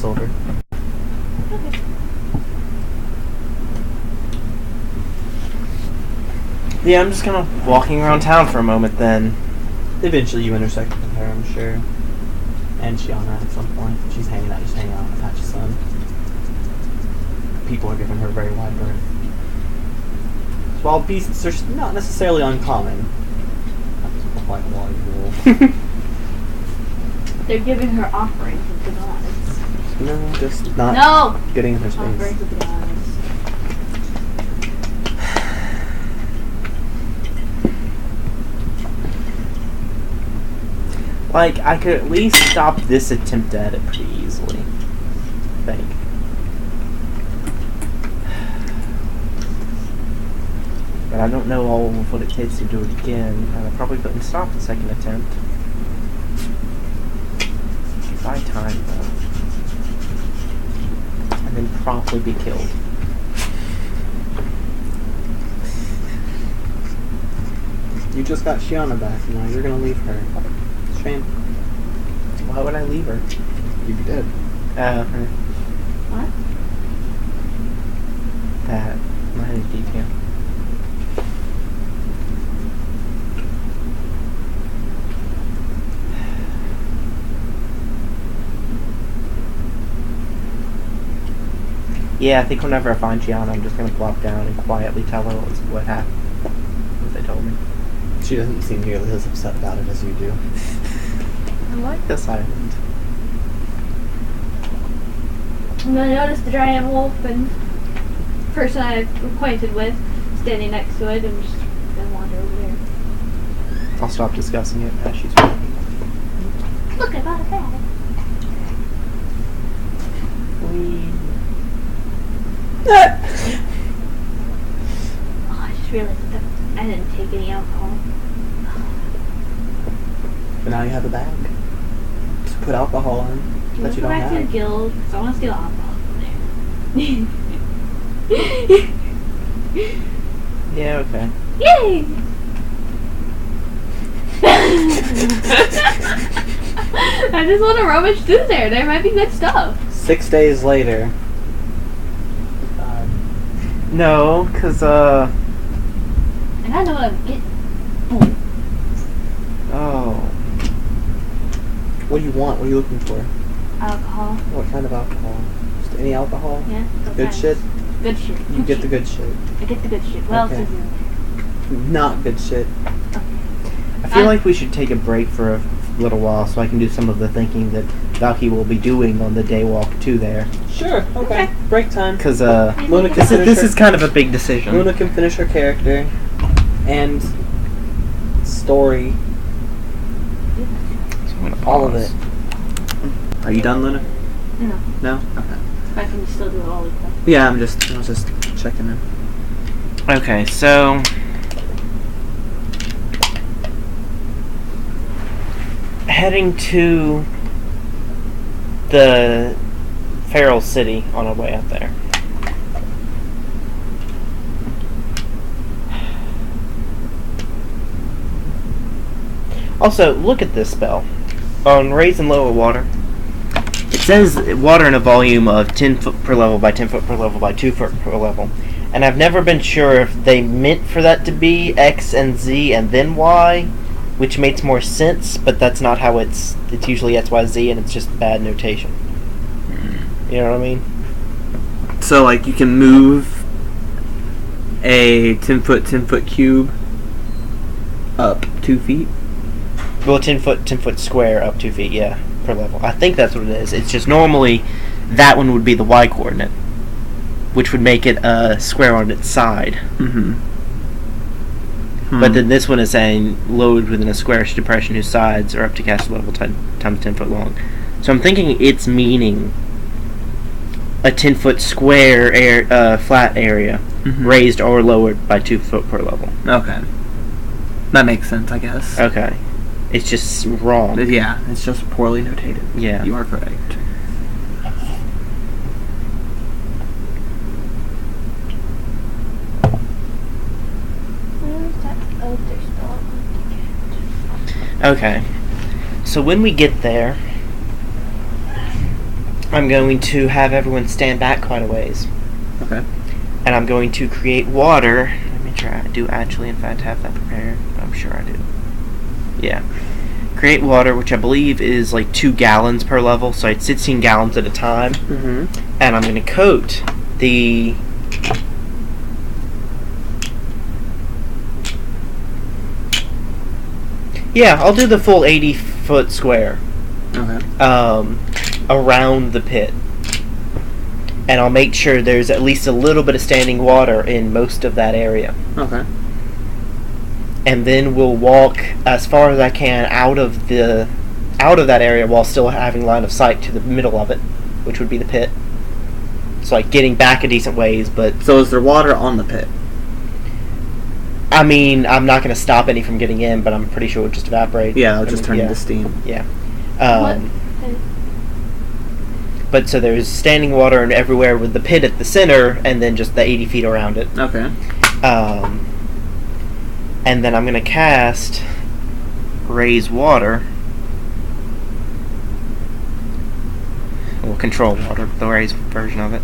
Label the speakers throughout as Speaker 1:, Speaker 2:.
Speaker 1: silver.
Speaker 2: Okay.
Speaker 3: Yeah, I'm just kind of walking around town for a moment then.
Speaker 1: Eventually you intersect with her, I'm sure. And Shiana at some point. She's hanging out on a patch of sun. People are giving her very wide berth. Wild beasts are not necessarily uncommon. That's quite a wide rule.
Speaker 2: They're giving her offerings of the gods.
Speaker 1: No, just not getting in her space.
Speaker 2: Offerings of the gods.
Speaker 3: Like, I could at least stop this attempt at it pretty easily. I think. But I don't know all of what it takes to do it again, and I probably couldn't stop the second attempt. Buy time, though. And then promptly be killed.
Speaker 1: You just got Shiana back, and now you're gonna leave her. Shame.
Speaker 3: Why would I leave her?
Speaker 1: You did.
Speaker 2: What?
Speaker 3: That minor detail. Yeah, I think whenever I find Gianna, I'm just going to plop down and quietly tell her what happened. What they told me.
Speaker 1: She doesn't seem nearly as upset about it as you do.
Speaker 3: I like this island.
Speaker 2: I'm gonna notice the giant wolf and person I'm acquainted with standing next to it and just gonna wander over there.
Speaker 3: I'll stop discussing it as she's walking.
Speaker 2: Look, I got a bag. Oh, I just realized that I didn't take any alcohol.
Speaker 1: But now you have a bag. Just put alcohol in
Speaker 2: Do
Speaker 1: that you
Speaker 2: go
Speaker 1: don't
Speaker 2: back to the
Speaker 1: have.
Speaker 2: guild? Because I want to steal alcohol from there.
Speaker 3: Yeah, okay.
Speaker 2: Yay! I just want to rummage through there. There might be good stuff.
Speaker 1: 6 days later.
Speaker 3: No, because,
Speaker 2: And I know what I'm getting. Boom.
Speaker 3: Oh.
Speaker 1: What do you want? What are you looking for?
Speaker 2: Alcohol.
Speaker 1: What kind of alcohol? Just any alcohol?
Speaker 2: Yeah.
Speaker 1: Good shit?
Speaker 2: Good shit.
Speaker 1: You get the good shit.
Speaker 2: I get the good shit. What else
Speaker 1: Okay.
Speaker 2: is in there?
Speaker 1: Not good shit.
Speaker 3: I feel like we should take a break for a little while so I can do some of the thinking that Valky will be doing on the day walk to there.
Speaker 1: Sure, okay. Break time.
Speaker 3: Because,
Speaker 1: Luna can
Speaker 3: this
Speaker 1: finish
Speaker 3: is kind of a big decision.
Speaker 1: Luna can finish her character and story. All of it. Are you done, Luna?
Speaker 2: No.
Speaker 1: No? Okay.
Speaker 2: I can still do it all the time.
Speaker 1: Yeah, I was just checking in.
Speaker 3: Okay, so... heading to the Feral City on our way up there. Also, look at this spell. On Raise and Lower Water, it says water in a volume of 10 foot per level by 10 foot per level by 2 foot per level. And I've never been sure if they meant for that to be X and Z and then Y, which makes more sense, but that's not how it's usually X, Y, Z, and it's just bad notation. You know what I mean?
Speaker 1: So, like, you can move a 10 foot cube up 2 feet?
Speaker 3: Well, 10 foot square up 2 feet, yeah, per level. I think that's what it is. It's just normally that one would be the Y coordinate, which would make it a square on its side.
Speaker 1: Mm-hmm.
Speaker 3: But then this one is saying load within a squarish depression whose sides are up to caster level times 10 foot long. So I'm thinking it's meaning a 10 foot square flat area, raised or lowered by 2 foot per level.
Speaker 1: Okay. That makes sense, I guess.
Speaker 3: Okay. It's just wrong.
Speaker 1: Yeah, it's just poorly notated.
Speaker 3: Yeah.
Speaker 1: You are correct.
Speaker 3: Okay. So when we get there, I'm going to have everyone stand back quite a ways.
Speaker 4: Okay.
Speaker 3: And I'm going to create water. Let me try. I do actually, in fact, have that prepared. I'm sure I do. Yeah. Create water, which I believe is like 2 gallons per level, so it's 16 gallons at a time.
Speaker 4: Mm-hmm.
Speaker 3: And I'm going to coat the... Yeah, I'll do the full 80-foot square.
Speaker 4: Okay.
Speaker 3: Around the pit. And I'll make sure there's at least a little bit of standing water in most of that area.
Speaker 4: Okay.
Speaker 3: And then we'll walk as far as I can out of that area while still having line of sight to the middle of it, which would be the pit. So like getting back a decent ways, but...
Speaker 4: So is there water on the pit?
Speaker 3: I mean, I'm not going to stop any from getting in, but I'm pretty sure it would just evaporate.
Speaker 4: Yeah, it'll just turn into steam.
Speaker 3: Yeah.
Speaker 2: What?
Speaker 3: But so there's standing water and everywhere with the pit at the center, and then just the 80 feet around it.
Speaker 4: Okay.
Speaker 3: And then I'm going to cast Raise Water. Well, Control Water, the Raise version of it.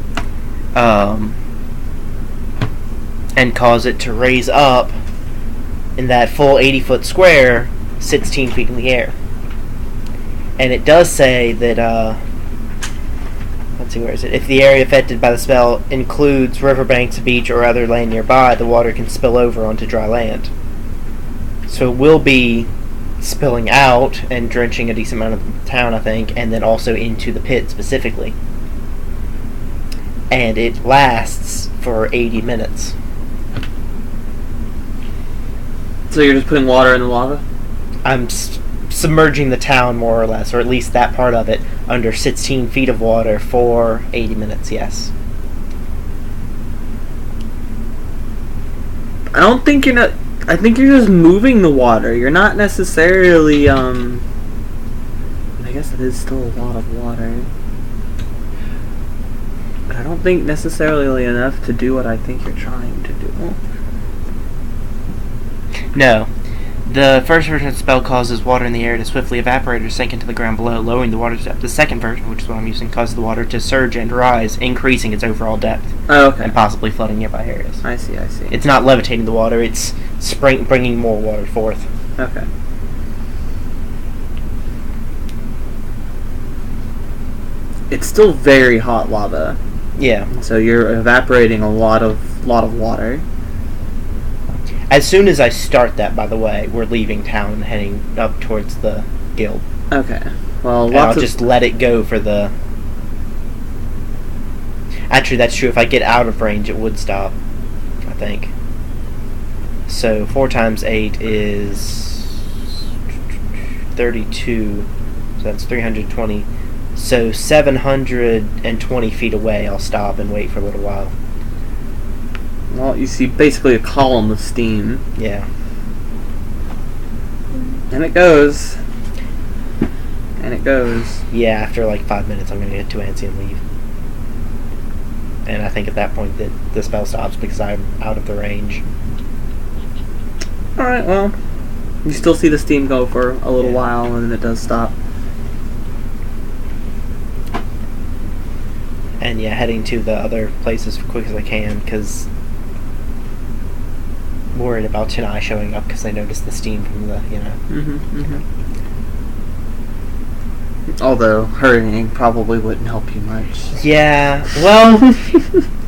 Speaker 3: And cause it to raise up in that full 80-foot square 16 feet in the air. And it does say that, let's see, where is it? If the area affected by the spell includes riverbanks, a beach, or other land nearby, the water can spill over onto dry land. So it will be spilling out and drenching a decent amount of the town, I think, and then also into the pit specifically. And it lasts for 80 minutes.
Speaker 4: So you're just putting water in the lava?
Speaker 3: I'm submerging the town, more or less, or at least that part of it, under 16 feet of water for 80 minutes, yes.
Speaker 4: I don't think you're not... I think you're just moving the water. You're not necessarily, I guess it is still a lot of water. But I don't think necessarily enough to do what I think you're trying to do.
Speaker 3: No. The first version of the spell causes water in the air to swiftly evaporate or sink into the ground below, lowering the water's depth. The second version, which is what I'm using, causes the water to surge and rise, increasing its overall depth.
Speaker 4: Oh, okay.
Speaker 3: And possibly flooding nearby areas.
Speaker 4: I see.
Speaker 3: It's not levitating the water, it's bringing more water forth.
Speaker 4: Okay. It's still very hot lava.
Speaker 3: Yeah.
Speaker 4: So you're evaporating a lot of water.
Speaker 3: As soon as I start that, by the way, we're leaving town and heading up towards the guild.
Speaker 4: Okay. Well,
Speaker 3: And I'll just let it go for the... Actually, that's true. If I get out of range, it would stop, I think. So 4 times 8 is 32. So that's 320. So 720 feet away, I'll stop and wait for a little while.
Speaker 4: Well, you see basically a column of steam.
Speaker 3: Yeah.
Speaker 4: And it goes. And it goes.
Speaker 3: Yeah, after like 5 minutes, I'm going to get too antsy and leave. And I think at that point that the spell stops because I'm out of the range.
Speaker 4: Alright, well, you still see the steam go for a little while, and then it does stop.
Speaker 3: And yeah, heading to the other places as quick as I can, because worried about Chennai showing up because they noticed the steam from the,
Speaker 4: Although, hurrying probably wouldn't help you much.
Speaker 3: Yeah, well,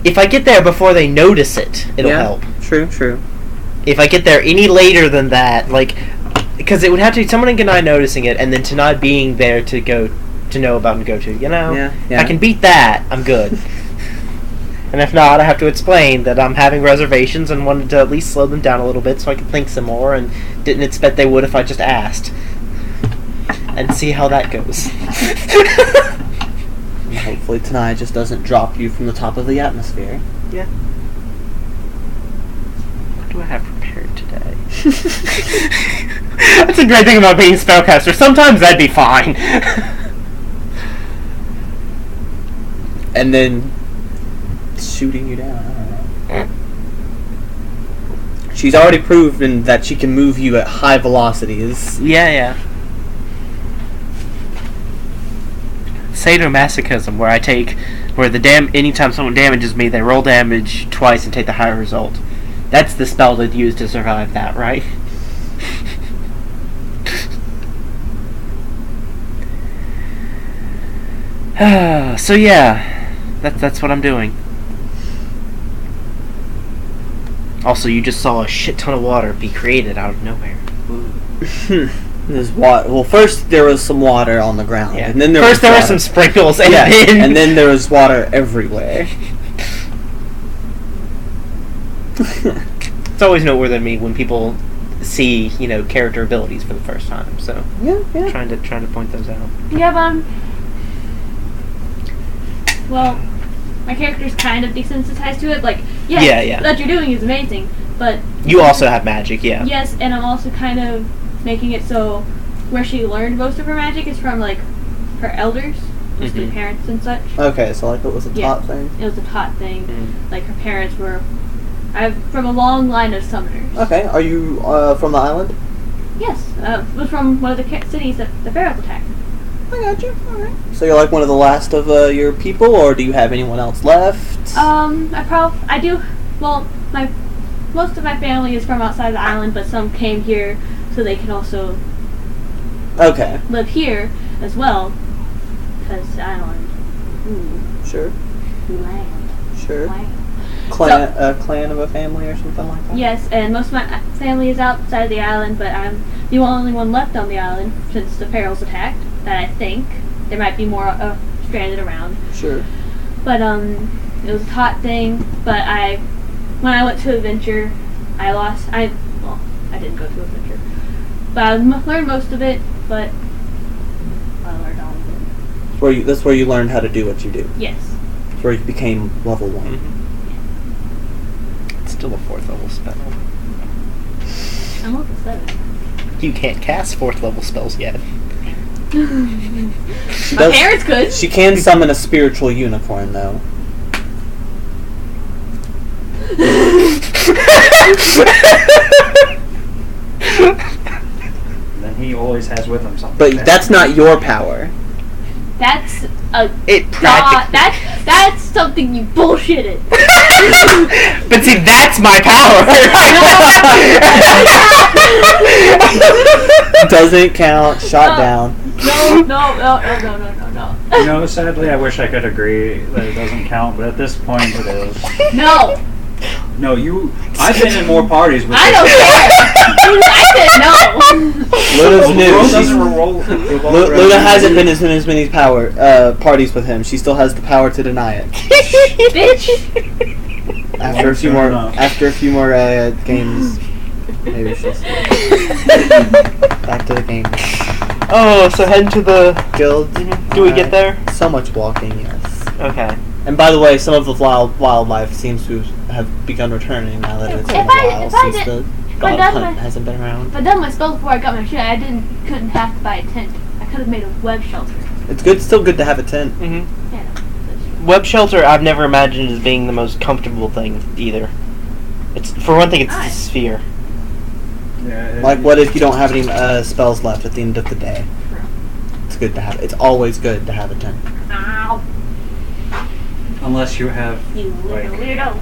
Speaker 3: if I get there before they notice it, it'll help.
Speaker 4: True.
Speaker 3: If I get there any later than that, like, because it would have to be someone in Ganai noticing it, and then Tanai being there to know about and go to,
Speaker 4: Yeah.
Speaker 3: If I can beat that, I'm good. And if not, I have to explain that I'm having reservations and wanted to at least slow them down a little bit so I could think some more, and didn't expect they would if I just asked. And see how that goes.
Speaker 4: Hopefully tonight just doesn't drop you from the top of the atmosphere.
Speaker 3: Yeah. What do I have prepared today? That's a great thing about being a spellcaster. Sometimes that'd be fine.
Speaker 4: And then shooting you down. I don't know. She's already proven that she can move you at high velocities.
Speaker 3: Yeah. sadomasochism, where anytime someone damages me, they roll damage twice and take the higher result. That's the spell to use to survive that, right? So yeah, that's what I'm doing. Also, you just saw a shit ton of water be created out of nowhere.
Speaker 4: There's water. Well, first there was some water on the ground,
Speaker 3: Yeah.
Speaker 4: and then there
Speaker 3: were some sprinkles, and then
Speaker 4: and then there was water everywhere.
Speaker 3: It's always noteworthy to me when people see, character abilities for the first time. So
Speaker 4: Yeah.
Speaker 3: trying to point those out.
Speaker 2: Yeah, but well, my character's kind of desensitized to it. Like, yes,
Speaker 3: Yeah.
Speaker 2: what you're doing is amazing, but
Speaker 3: You also have magic, yeah.
Speaker 2: yes, and I'm also kind of making it so where she learned most of her magic is from like her elders, mostly parents and such.
Speaker 4: Okay, so like it was a
Speaker 2: Yeah.
Speaker 4: taught thing.
Speaker 2: It was a taught thing.
Speaker 3: Mm.
Speaker 2: Like her parents were. I'm from a long line of summoners.
Speaker 4: Okay, are you from the island?
Speaker 2: Yes, it was from one of the cities that the pharaohs attacked.
Speaker 4: I got you. All right. So you're like one of the last of your people, or do you have anyone else left?
Speaker 2: I do. Well, most of my family is from outside the island, but some came here so they can also
Speaker 4: Okay.
Speaker 2: live here as well. Because island. Ooh,
Speaker 4: Sure.
Speaker 2: land.
Speaker 4: Sure.
Speaker 2: Land.
Speaker 4: Clan of a family or something like that.
Speaker 2: Yes, and most of my family is outside the island, but I'm the only one left on the island since the pharaohs attacked. That I think there might be more stranded around.
Speaker 4: Sure.
Speaker 2: But it was a taught thing. But when I went to adventure, I didn't go to adventure, but I learned most of it. But I learned all of it.
Speaker 4: That's where you learned how to do what you do.
Speaker 2: Yes.
Speaker 4: That's where you became level 1.
Speaker 3: It's still a 4th level spell.
Speaker 2: I'm level 7.
Speaker 3: You can't cast 4th level spells yet.
Speaker 2: My parents could.
Speaker 4: She can summon a spiritual unicorn, though.
Speaker 5: Then he always has with him something.
Speaker 4: But that's not your power.
Speaker 2: That's a
Speaker 3: It
Speaker 2: god.
Speaker 3: practically.
Speaker 2: That's something you bullshitted.
Speaker 3: But see, that's my power.
Speaker 4: Doesn't count. Shot down.
Speaker 2: No.
Speaker 5: You know, sadly, I wish I could agree that it doesn't count, but at this point, it is.
Speaker 2: No.
Speaker 5: No, I've been in more parties with
Speaker 2: I don't care. I said no.
Speaker 4: Luna's
Speaker 5: The
Speaker 4: new.
Speaker 5: world
Speaker 4: She's-
Speaker 5: doesn't revolve
Speaker 4: Luna
Speaker 5: around
Speaker 4: hasn't
Speaker 5: you.
Speaker 4: been in as many parties with him. She still has the power to deny it.
Speaker 2: Bitch.
Speaker 4: After a few
Speaker 5: Fair
Speaker 4: more,
Speaker 5: enough.
Speaker 4: games, maybe she'll see. Back to the game.
Speaker 3: Oh, so heading to the
Speaker 4: Guild.
Speaker 3: Do we get there?
Speaker 4: So much walking, yes.
Speaker 3: Okay.
Speaker 4: And by the way, some of the wildlife seems to have begun returning now that it's been a
Speaker 2: If I-
Speaker 4: while
Speaker 2: if I
Speaker 4: since
Speaker 2: did-
Speaker 4: the
Speaker 2: I
Speaker 4: god
Speaker 2: done
Speaker 4: hunt
Speaker 2: my-
Speaker 4: hasn't been around.
Speaker 2: If I done my spell before I got my shit, I couldn't have to buy a tent. I could have made a web shelter.
Speaker 4: It's still good to have a tent.
Speaker 3: Mm-hmm.
Speaker 2: Yeah, that's true.
Speaker 3: Web shelter, I've never imagined as being the most comfortable thing either. It's for one thing, it's the
Speaker 2: Nice.
Speaker 3: sphere.
Speaker 5: Yeah,
Speaker 4: Like, what if you don't have any spells left at the end of the day?
Speaker 2: True.
Speaker 4: It's good to have. It's always good to have a tent.
Speaker 2: Ow.
Speaker 5: Unless you have,
Speaker 2: You
Speaker 5: like,
Speaker 2: little weirdo.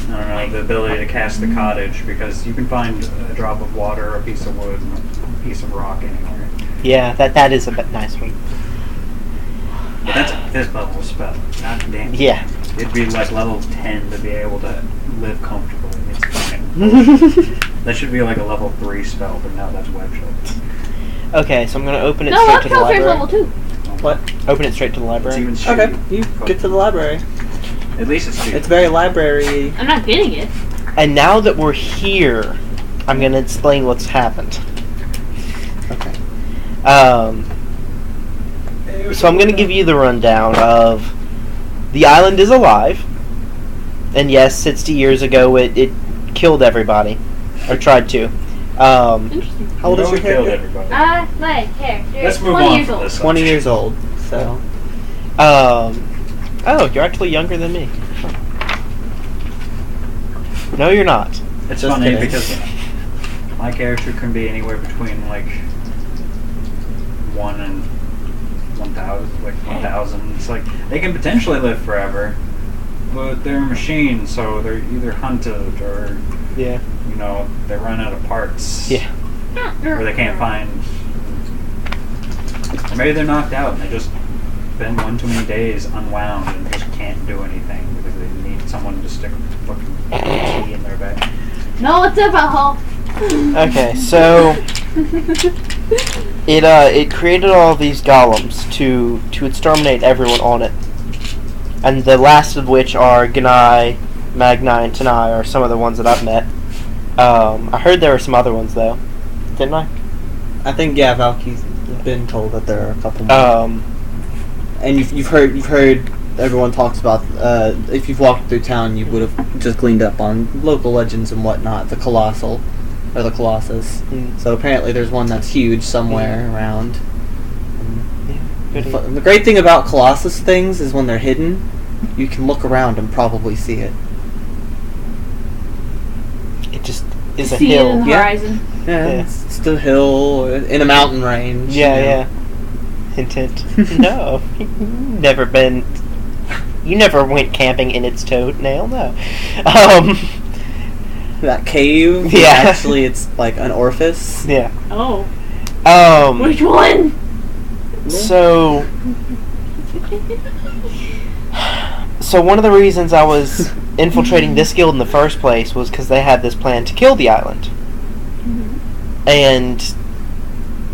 Speaker 5: I don't know, the ability to cast the cottage, because you can find a drop of water, a piece of wood, and a piece of rock anywhere.
Speaker 3: Yeah, that is a nice one.
Speaker 5: But that's a 5th level spell. God damn.
Speaker 3: Yeah.
Speaker 5: It'd be like level 10 to be able to live comfortably. It's fine. That should be like a level 3 spell, but now that's web shelter.
Speaker 3: Okay, so I'm gonna open it
Speaker 2: No,
Speaker 3: straight
Speaker 2: web
Speaker 3: to the
Speaker 2: shelter is
Speaker 3: library.
Speaker 2: level 2.
Speaker 4: What?
Speaker 3: Open it straight to the
Speaker 5: It's
Speaker 3: library.
Speaker 5: even
Speaker 4: Okay,
Speaker 5: shitty.
Speaker 4: you get to the library.
Speaker 5: At least it's cheap.
Speaker 4: It's very library.
Speaker 2: I'm not getting it.
Speaker 3: And now that we're here, I'm gonna explain what's happened.
Speaker 4: Okay.
Speaker 3: So I'm gonna give you the rundown of the island is alive, and yes, 60 years ago it killed everybody, or tried to.
Speaker 2: Interesting.
Speaker 4: How old is your
Speaker 5: killed
Speaker 4: character?
Speaker 5: everybody.
Speaker 2: My character
Speaker 5: Let's
Speaker 2: is
Speaker 5: move
Speaker 2: 20
Speaker 5: on
Speaker 2: years
Speaker 5: from
Speaker 2: old.
Speaker 5: this.
Speaker 4: 20 years old. So.
Speaker 3: Oh, you're actually younger than me. No, you're not.
Speaker 5: It's
Speaker 4: Just
Speaker 5: funny
Speaker 4: kidding.
Speaker 5: because my character can be anywhere between like 1 and 1,000. It's like they can potentially live forever, but they're machines, so they're either hunted or
Speaker 3: Yeah.
Speaker 5: they run out of parts.
Speaker 3: Yeah.
Speaker 5: Or they can't find. Or maybe they're knocked out and they just been one too many days unwound and just can't do anything because they need someone to stick fucking key in their back.
Speaker 2: No, it's a hole.
Speaker 3: Okay, so it created all these golems to exterminate everyone on it, and the last of which are Ganai, Magnai, and Tanai are some of the ones that I've met. I heard there were some other ones though, didn't I?
Speaker 4: I think Valky's been told that there are a couple more. And you've heard everyone talks about if you've walked through town, you would have just gleaned up on local legends and whatnot. The Colossal or the Colossus. So apparently there's one that's huge somewhere around. The great thing about Colossus things is when they're hidden, you can look around and probably see it.
Speaker 3: It just is a
Speaker 2: See it in
Speaker 3: hill.
Speaker 2: the horizon.
Speaker 4: Yeah, it's just a hill in a mountain range.
Speaker 3: Yeah. Intent. No, never been. You never went camping in its toenail. No.
Speaker 4: That cave.
Speaker 3: Yeah.
Speaker 4: Actually, it's like an orifice.
Speaker 3: Yeah.
Speaker 2: Oh.
Speaker 3: Which
Speaker 2: one?
Speaker 3: So one of the reasons I was infiltrating this guild in the first place was because they had this plan to kill the island. And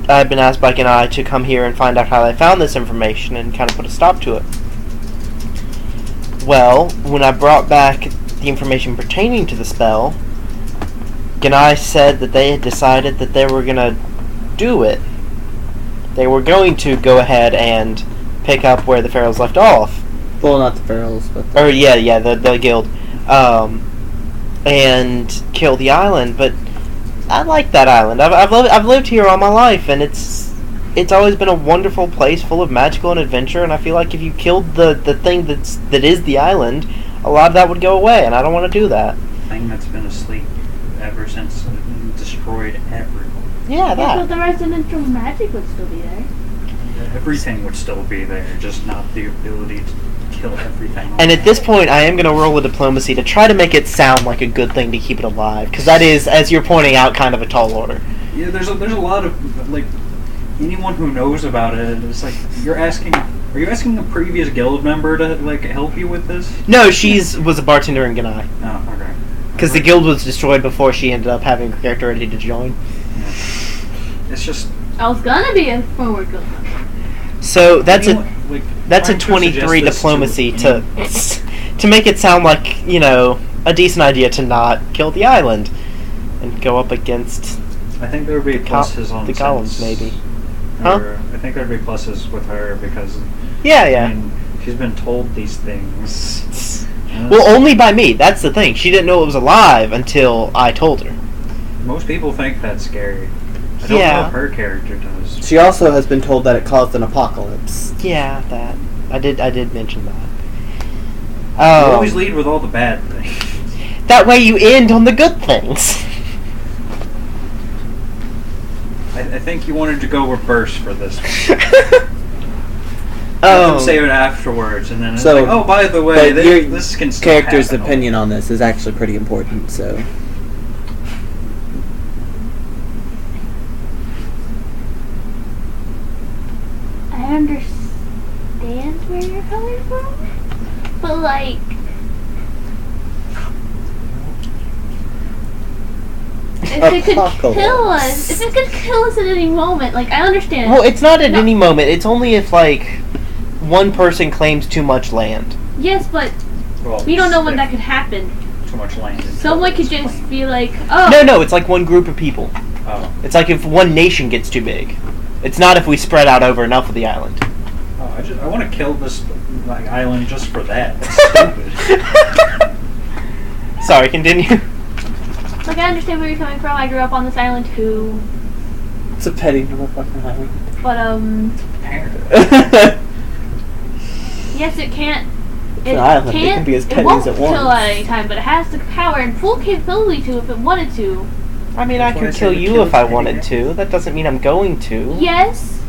Speaker 3: I've been asked by Ganai to come here and find out how they found this information and kind of put a stop to it. Well, when I brought back the information pertaining to the spell, Ganai said that they had decided that they were going to do it. They were going to go ahead and pick up where the Pharaohs left off.
Speaker 4: Well, not the Pharaohs, but...
Speaker 3: the guild. And kill the island, but I like that island. I've lived here all my life, and it's always been a wonderful place full of magical and adventure, and I feel like if you killed the thing that is the island, a lot of that would go away, and I don't want to do that.
Speaker 5: Thing that's been asleep ever since it destroyed everyone.
Speaker 3: Yeah, that.
Speaker 2: But the residential magic would still be there.
Speaker 5: Everything would still be there, just not the ability to kill everything.
Speaker 3: And at this point, I am going to roll a diplomacy to try to make it sound like a good thing to keep it alive, because that is, as you're pointing out, kind of a tall order.
Speaker 5: Yeah, there's a lot of, like, anyone who knows about it, it's like, are you asking a previous guild member to, like, help you with this?
Speaker 3: No, was a bartender in Ganai.
Speaker 5: Oh, okay.
Speaker 3: Because the guild was destroyed before she ended up having a character ready to join.
Speaker 5: Yeah. It's just...
Speaker 2: I was gonna be a forward guild member.
Speaker 3: So that's a 23
Speaker 5: this
Speaker 3: diplomacy to make it sound like, a decent idea to not kill the island and go up against
Speaker 5: I think there would be pluses on
Speaker 3: the golems, maybe.
Speaker 5: Huh? I think there'd be pluses with her because
Speaker 3: yeah.
Speaker 5: I mean, she's been told these things.
Speaker 3: Well, only by me. That's the thing. She didn't know it was alive until I told her.
Speaker 5: Most people think that's scary. I don't know if her character does.
Speaker 4: She also has been told that it caused an apocalypse.
Speaker 3: Yeah, that. I did mention that.
Speaker 5: You always lead with all the bad things.
Speaker 3: That way you end on the good things.
Speaker 5: I think you wanted to go reverse for this one. Let them say it afterwards, and then it's like, oh, by the way, this can still
Speaker 4: character's
Speaker 5: happen.
Speaker 4: opinion on this is actually pretty important, so...
Speaker 2: I understand where you're coming from, but like, if it could kill us at any moment, like, I understand.
Speaker 3: Well, it's not at any moment. It's only if, like, one person claims too much land.
Speaker 2: Yes, but we don't know when that could happen.
Speaker 5: Too much land.
Speaker 2: Someone could just be like, oh.
Speaker 3: No, it's like one group of people.
Speaker 5: Oh.
Speaker 3: It's like if one nation gets too big. It's not if we spread out over enough of the island.
Speaker 5: Oh, I want to kill this island just for that. That's stupid.
Speaker 3: Sorry, continue.
Speaker 2: Like, I understand where you're coming from. I grew up on this island too.
Speaker 4: It's a petty motherfucking island.
Speaker 2: But, yes, it can't. It
Speaker 4: island. It can be as petty as it wants.
Speaker 2: Kill at any time, but it has the power and full capability to if it wanted to.
Speaker 3: I mean, I could kill you if I wanted to. That doesn't mean I'm going to.
Speaker 2: Yes.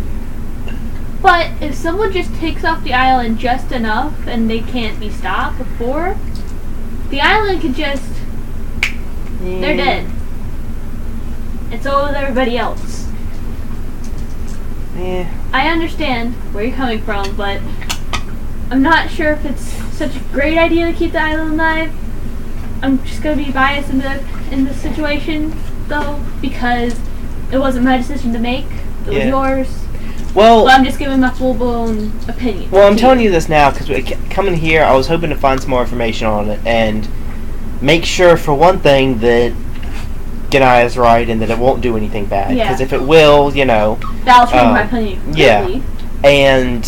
Speaker 2: But if someone just takes off the island just enough and they can't be stopped before, the island could just... They're dead. And so is everybody else.
Speaker 3: Yeah.
Speaker 2: I understand where you're coming from, but I'm not sure if it's such a great idea to keep the island alive. I'm just gonna be biased in this situation, though, because it wasn't my decision to make. It was yours.
Speaker 3: Well,
Speaker 2: But I'm just giving my full-blown opinion.
Speaker 3: Well, I'm telling you this now because coming here, I was hoping to find some more information on it and make sure, for one thing, that Ganai is right and that it won't do anything bad.
Speaker 2: Yeah.
Speaker 3: Because if it will,
Speaker 2: That'll change my opinion completely.
Speaker 3: Yeah. And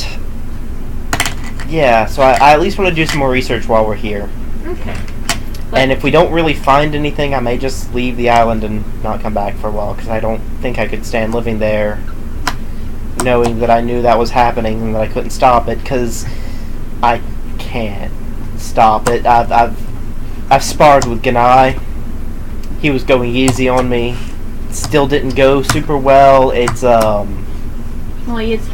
Speaker 3: so I at least want to do some more research while we're here.
Speaker 2: Okay.
Speaker 3: And if we don't really find anything, I may just leave the island and not come back for a while because I don't think I could stand living there knowing that I knew that was happening and that I couldn't stop it, because I can't stop it. I've sparred with Ganai. He was going easy on me. Still didn't go super well. It's
Speaker 2: Well, he is,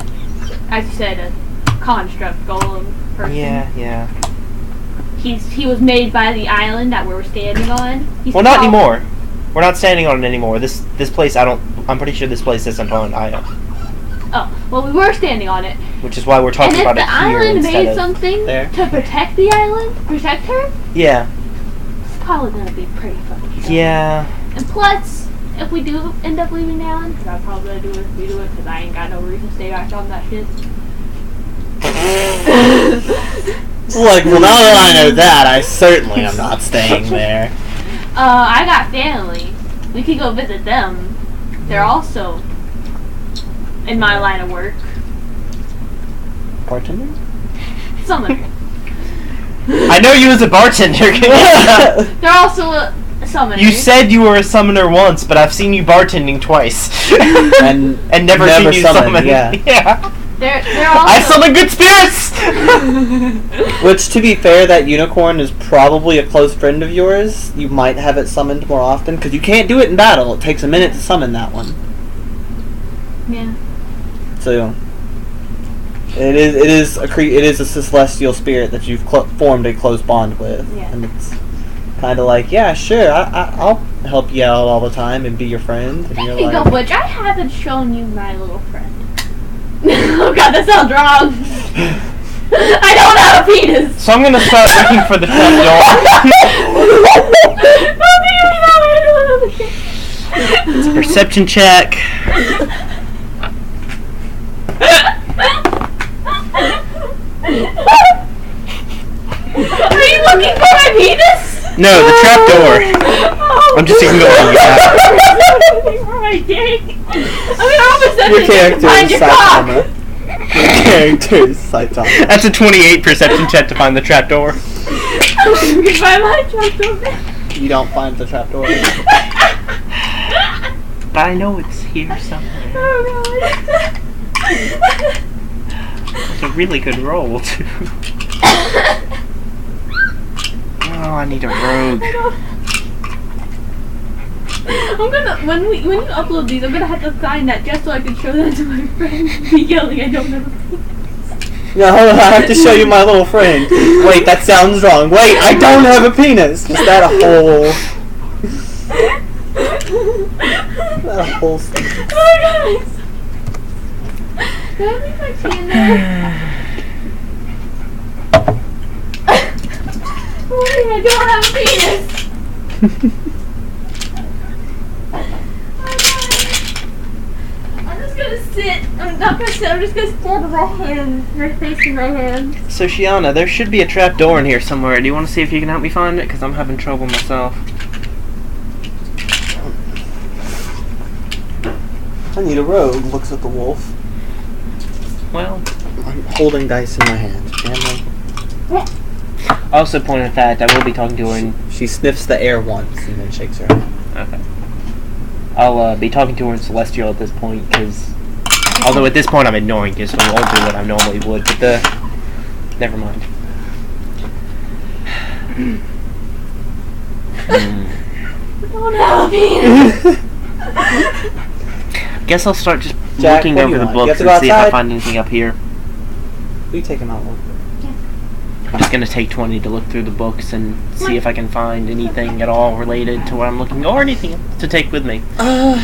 Speaker 2: as you said, a construct golem person.
Speaker 3: Yeah.
Speaker 2: He was made by the island that we're standing on.
Speaker 3: Well, not anymore. We're not standing on it anymore. This place, I'm pretty sure this place isn't on Io.
Speaker 2: Oh, well, we were standing on it.
Speaker 3: Which is why we're talking about it here
Speaker 2: And if the island
Speaker 3: instead
Speaker 2: made
Speaker 3: of
Speaker 2: something
Speaker 4: there.
Speaker 2: to protect the island, protect her,
Speaker 3: Yeah.
Speaker 2: it's probably gonna be pretty fucking strong.
Speaker 3: Yeah.
Speaker 2: And plus, if we do end up leaving the island, because I'm probably gonna do it if we do it, because I ain't got no reason to stay back on that shit.
Speaker 4: Like, well, now that I know that, I certainly am not staying there.
Speaker 2: I got family. We could go visit them. They're also in my line of work.
Speaker 4: Bartender?
Speaker 2: Summoner.
Speaker 3: I know you as a bartender.
Speaker 2: They're also a summoner.
Speaker 3: You said you were a summoner once, but I've seen you bartending twice.
Speaker 4: and
Speaker 3: never seen you
Speaker 4: summoned,
Speaker 3: summon.
Speaker 4: yeah.
Speaker 2: They're also...
Speaker 3: I summon good spirits!
Speaker 4: Which, to be fair, that unicorn is probably a close friend of yours. You might have it summoned more often, because you can't do it in battle. It takes a minute to summon that one.
Speaker 2: Yeah.
Speaker 4: So, it is a celestial spirit that you've formed a close bond with.
Speaker 2: Yeah.
Speaker 4: And it's kind of like, yeah, sure, I'll help you out all the time and be your friend. And you're
Speaker 2: Speaking
Speaker 4: like,
Speaker 2: of which, I haven't shown you my little friend. Oh god, that sounds wrong. I don't have a penis.
Speaker 3: So I'm gonna start looking for the trapdoor. It's a perception check.
Speaker 2: Are you looking for my penis?
Speaker 3: No, the trapdoor. I'm just ignoring that.
Speaker 2: Looking for my dick. I mean, I'm almost
Speaker 4: your character
Speaker 2: find
Speaker 4: is
Speaker 2: your cock.
Speaker 4: Saitama. Your character is Saitama.
Speaker 3: That's a 28 perception check to find the trapdoor.
Speaker 2: You can find my trapdoor.
Speaker 4: You don't find the trapdoor.
Speaker 3: But I know it's here somewhere.
Speaker 2: Oh god.
Speaker 3: It's a really good roll, too. Oh, I need a rogue.
Speaker 2: I'm gonna when you upload these, I'm gonna have to sign that just so I can show that to my friends. Be yelling, I don't have a penis.
Speaker 4: No, hold on, I have to show you my little friend. Wait, that sounds wrong. Wait, I don't have a penis. Just that whole thing.
Speaker 2: Oh guys. Can I leave my tea in there? Wait, I don't have a penis. I'm just gonna sit. I'm not gonna sit. I'm just gonna stand right hand, right facing right hand.
Speaker 3: So, Shiana, there should be a trapdoor in here somewhere. Do you want to see if you can help me find it? Because I'm having trouble myself.
Speaker 4: I need a rogue. Looks at the wolf.
Speaker 3: Well,
Speaker 4: I'm holding dice in my hand. Family.
Speaker 3: also point of fact, I will be talking to her in...
Speaker 4: She sniffs the air once and then shakes her head.
Speaker 3: Okay. I'll be talking to her in Celestial at this point, because... Although at this point I'm ignoring you, so I won't do what I normally would, but never mind.
Speaker 2: I don't have a penis.
Speaker 3: Guess I'll start just
Speaker 4: Jack,
Speaker 3: looking
Speaker 4: what do
Speaker 3: over
Speaker 4: you
Speaker 3: the
Speaker 4: want? You have
Speaker 3: books
Speaker 4: to go
Speaker 3: and see if I
Speaker 4: outside?
Speaker 3: find anything up here.
Speaker 4: We take him out.
Speaker 3: I'm just gonna take 20 to look through the books and see if I can find anything at all related to what I'm looking, or anything to take with me.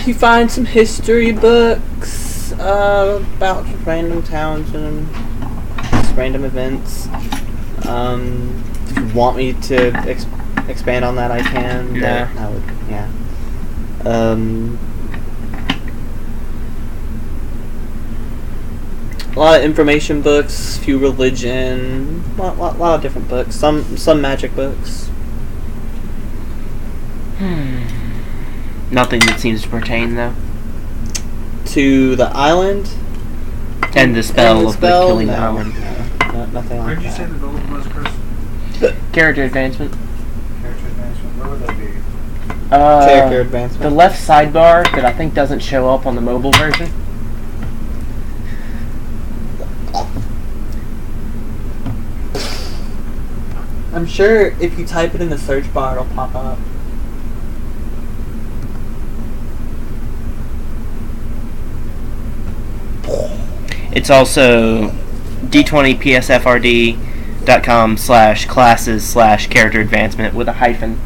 Speaker 4: You find some history books about random towns and random events. If you want me to expand on that, I can.
Speaker 3: Yeah.
Speaker 4: But I would, yeah. A lot of information books, few religion, lot of different books. Some magic books.
Speaker 3: Nothing that seems to pertain, though.
Speaker 4: To the island.
Speaker 3: And the spell
Speaker 4: And
Speaker 3: of the killing
Speaker 4: no,
Speaker 3: the island.
Speaker 4: No, nothing like
Speaker 5: Where'd you
Speaker 4: that.
Speaker 5: say the gold was, Chris?
Speaker 3: Character advancement.
Speaker 5: Character advancement. Where would that be?
Speaker 4: Character advancement.
Speaker 3: The left sidebar that I think doesn't show up on the mobile version.
Speaker 4: I'm sure if you type it in the search bar, it'll pop up.
Speaker 3: It's also d20psfrd.com/classes/character advancement with a hyphen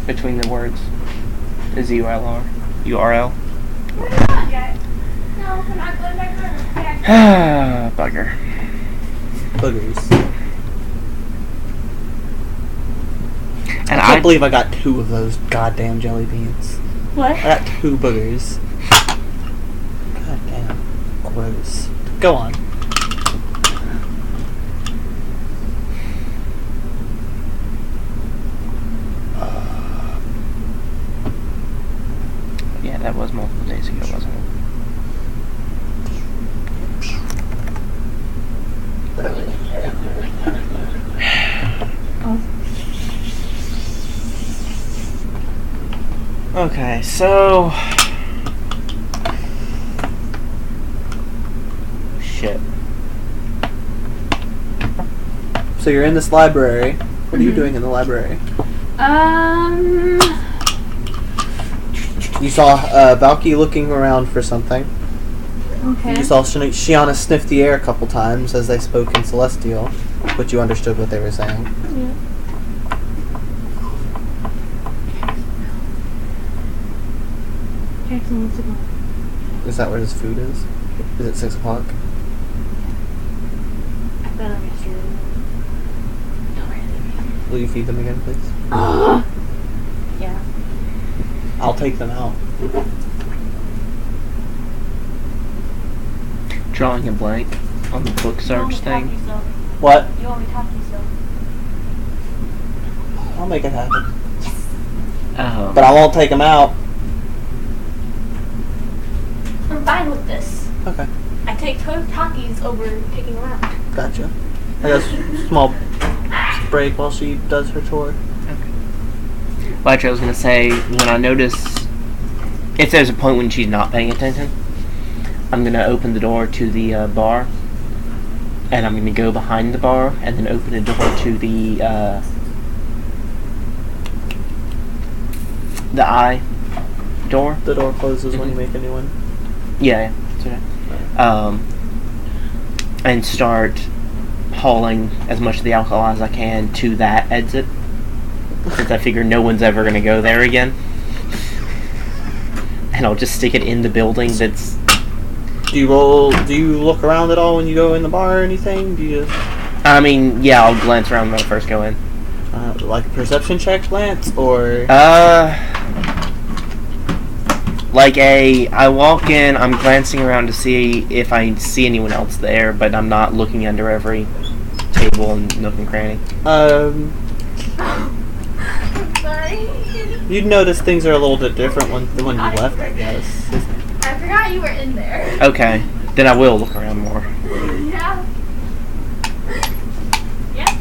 Speaker 3: between the words. Is URL.
Speaker 2: No, I'm not going back home.
Speaker 3: Bugger.
Speaker 4: Boogers.
Speaker 3: And
Speaker 4: I can't believe I got 2 of those goddamn jelly beans.
Speaker 2: What?
Speaker 4: I got 2 boogers. Goddamn. Gross. Go on.
Speaker 3: Yeah, that was multiple days ago, wasn't it? Okay, so... Shit.
Speaker 4: So you're in this library. What are you doing in the library? You saw Valky looking around for something.
Speaker 2: Okay.
Speaker 4: You saw Shiana sniff the air a couple times as they spoke in Celestial, but you understood what they were saying.
Speaker 2: Yeah. Jackson wants to go.
Speaker 4: Is that where his food is? Is it 6 o'clock?
Speaker 2: I bet I'm yesterday. Don't worry.
Speaker 4: Will you feed them again, please?
Speaker 2: Yeah.
Speaker 4: I'll take them out.
Speaker 3: Drawing a blank on the book search thing.
Speaker 4: What?
Speaker 2: You want me to talk to you still?
Speaker 4: I'll make it happen.
Speaker 3: Oh.
Speaker 4: But I won't take them out.
Speaker 2: I'm fine with this.
Speaker 4: Okay.
Speaker 2: I take Takis over taking them out.
Speaker 4: Gotcha. I got a small break while she does her chore.
Speaker 3: Well, actually, I was going to say, when I notice, if there's a point when she's not paying attention, I'm going to open the door to the bar, and I'm going to go behind the bar, and then open the door to the eye door.
Speaker 4: The door closes when you make a new one.
Speaker 3: Yeah, that's right. And start hauling as much of the alcohol as I can to that exit, since I figure no one's ever going to go there again. And I'll just stick it in the building that's...
Speaker 4: Do you look around at all when you go in the bar or anything? Do you
Speaker 3: I mean, yeah, I'll glance around when I first go in.
Speaker 4: like a perception check glance or
Speaker 3: I walk in, I'm glancing around to see if I see anyone else there, but I'm not looking under every table and nook and cranny.
Speaker 2: I'm sorry.
Speaker 4: you'd notice things are a little bit different when you left, I guess.
Speaker 2: I forgot you were in there.
Speaker 3: Okay, then I will look around more.
Speaker 2: Yeah. Yeah.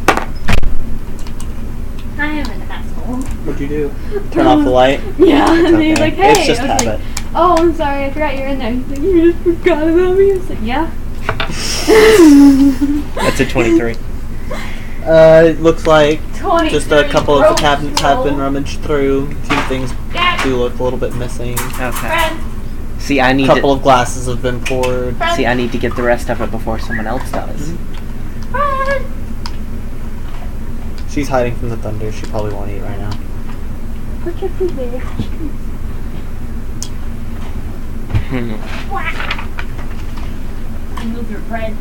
Speaker 2: I am an asshole.
Speaker 4: What'd you do? Turn off the light?
Speaker 2: Yeah,
Speaker 4: It's
Speaker 2: and he's
Speaker 4: okay.
Speaker 2: like, hey.
Speaker 4: It's just
Speaker 2: I was
Speaker 4: habit.
Speaker 2: like, oh, I'm sorry, I forgot you're in there. He's like, you just forgot about me? I was like, yeah.
Speaker 3: That's a 23.
Speaker 4: It looks like
Speaker 2: 23
Speaker 4: just a couple of the
Speaker 2: gross
Speaker 4: cabinets have been
Speaker 2: roll.
Speaker 4: rummaged through. A few things
Speaker 2: Dad,
Speaker 4: do look a little bit missing.
Speaker 3: Okay.
Speaker 2: friend,
Speaker 3: See, I need
Speaker 4: A couple of glasses have been poured.
Speaker 3: I need to get the rest of it before someone else does.
Speaker 2: Run!
Speaker 4: She's hiding from the thunder. She probably won't eat right now.
Speaker 2: Put your food there. Move your bread.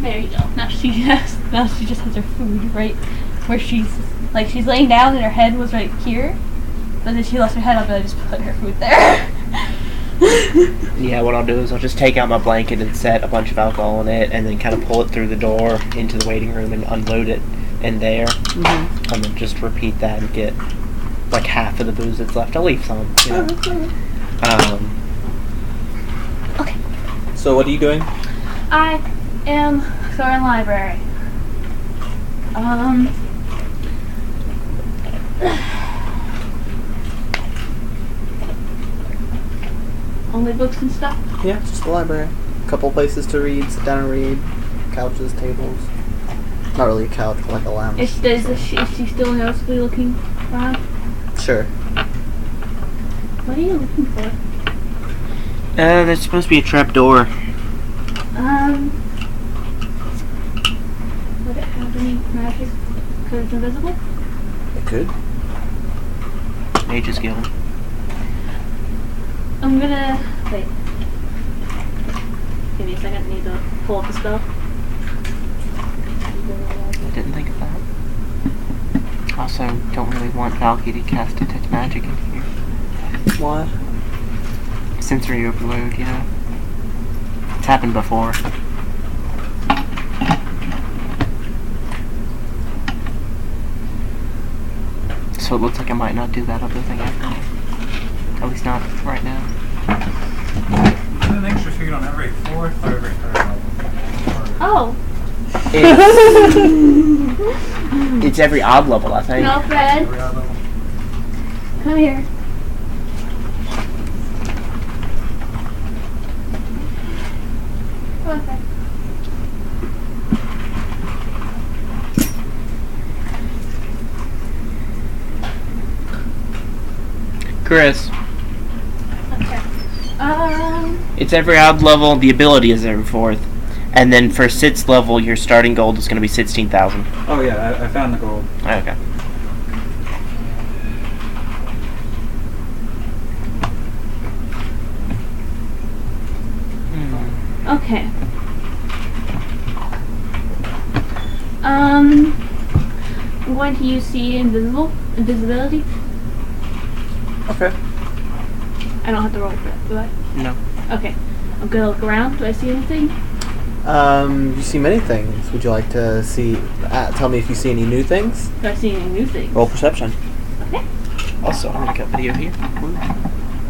Speaker 2: There you go. Now she just has her food right where she's laying down and her head was right here. But then she left her head up and I just put her food there.
Speaker 3: Yeah, what I'll do is I'll just take out my blanket and set a bunch of alcohol in it and then kind of pull it through the door into the waiting room and unload it in there.
Speaker 4: Mm-hmm.
Speaker 3: And then just repeat that and get like half of the booze that's left. I'll leave some, you know.
Speaker 2: Okay.
Speaker 4: So what are you doing?
Speaker 2: I am sorry, library. Only books and stuff?
Speaker 4: Yeah, just the library. A couple places to read, sit down and read. Couches, tables. Not really a couch, but like a lounge.
Speaker 2: Is she still noticeably looking around?
Speaker 4: Sure.
Speaker 2: What are you looking for?
Speaker 3: There's supposed to be a trap door.
Speaker 2: Would it have any magic? Because it's invisible?
Speaker 4: It could.
Speaker 3: Mage's Guild.
Speaker 2: I'm gonna wait. Give me a second. I need to pull up the spell.
Speaker 3: I didn't think of that. Also, don't really want Valky to cast Detect Magic in here.
Speaker 4: Why?
Speaker 3: Sensory overload, you know. It's happened before. So it looks like I might not do that other thing after all. At least not right now.
Speaker 5: Is it an extra feed on every 4th or every 3rd level?
Speaker 2: Oh.
Speaker 3: It's every odd level, I think.
Speaker 2: No, Fred.
Speaker 5: Every odd level?
Speaker 2: Come here. Come on, Fred.
Speaker 3: Chris,
Speaker 2: Okay.
Speaker 3: it's every odd level, the ability is every 4th. And then for 6th level, your starting gold is going to be 16,000.
Speaker 5: Oh yeah, I found the gold.
Speaker 3: Okay.
Speaker 2: Okay. I'm going to use invisibility.
Speaker 4: Okay.
Speaker 2: I don't have to roll for that, do I?
Speaker 3: No.
Speaker 2: Okay. I'm gonna look around. Do I see anything?
Speaker 4: You see many things. Would you like to see? Tell me if you see any new things.
Speaker 2: Do I see any new things?
Speaker 4: Roll perception.
Speaker 2: Okay.
Speaker 3: Also, I'm going to cut video here. Woo.